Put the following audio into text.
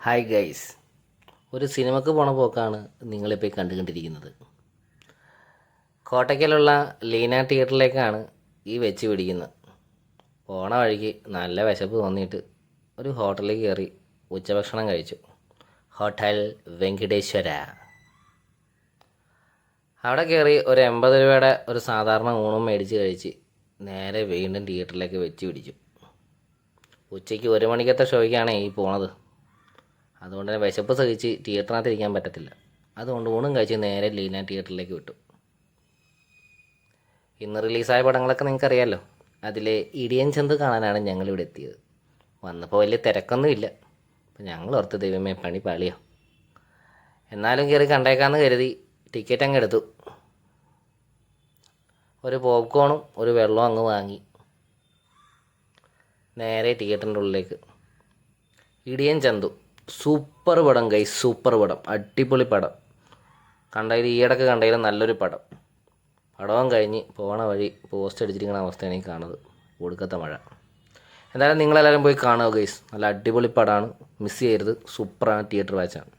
Hi guys, ഒരു സിനിമക്ക് പോണ പോക്കാണ് നിങ്ങളിപ്പോൾ കണ്ടുകൊണ്ടിരിക്കുന്നത്. കോട്ടയ്ക്കലുള്ള ലീന തിയേറ്ററിലേക്കാണ് ഈ വെച്ച് പിടിക്കുന്നത്. പോണ വഴിക്ക് നല്ല വിശപ്പ് തോന്നിയിട്ട് ഒരു ഹോട്ടലിൽ കയറി ഉച്ചഭക്ഷണം കഴിച്ചു. ഹോട്ടൽ വെങ്കടേശ്വര. അവിടെ കയറി ഒരു 80 രൂപയുടെ ഒരു സാധാരണ ഊണും മേടിച്ച് കഴിച്ച് നേരെ വീണ്ടും തിയേറ്ററിലേക്ക് വെച്ച് പിടിച്ചു. ഉച്ചയ്ക്ക് 1 മണിക്കത്തെ ഷോയ്ക്കാണ് ഈ പോണത്. അതുകൊണ്ട് തന്നെ വിശപ്പ് സഹിച്ച് തിയേറ്ററിനകത്ത് ഇരിക്കാൻ പറ്റത്തില്ല. അതുകൊണ്ട് ഊണും കഴിച്ച് നേരെ ലീന തിയേറ്ററിലേക്ക് വിട്ടു. ഇന്ന് റിലീസായ പടങ്ങളൊക്കെ നിങ്ങൾക്കറിയാമല്ലോ. അതിലെ ഇടിയൻ ചന്ത് കാണാനാണ് ഞങ്ങളിവിടെ എത്തിയത്. വന്നപ്പോൾ വലിയ തിരക്കൊന്നുമില്ല. അപ്പം ഞങ്ങൾ ഓർത്ത് ദൈവമേ പണി പാളിയോ, എന്നാലും കയറി കണ്ടേക്കാമെന്ന് കരുതി ടിക്കറ്റ് അങ്ങ് എടുത്തു. ഒരു പോപ്കോണും ഒരു വെള്ളവും അങ്ങ് വാങ്ങി നേരെ തിയേറ്ററിൻ്റെ ഉള്ളിലേക്ക്. ഇടിയൻ ചന്തു സൂപ്പർ പടം ഗൈസ്, സൂപ്പർ പടം, അടിപൊളി പടം. കണ്ടതിൽ ഈയിടക്ക് കണ്ടതിൽ നല്ലൊരു പടം. പടവും കഴിഞ്ഞ് പോണ വഴി പോസ്റ്റ് അടിച്ചിരിക്കുന്ന അവസ്ഥയാണ് ഈ കാണുന്നത്. ഒടുക്കത്തെ മഴ. എന്തായാലും നിങ്ങളെല്ലാവരും പോയി കാണുക ഗൈസ്, നല്ല അടിപൊളി പടമാണ്, മിസ് ചെയ്യരുത്. സൂപ്പറാണ്, തിയേറ്റർ വാച്ചാണ്.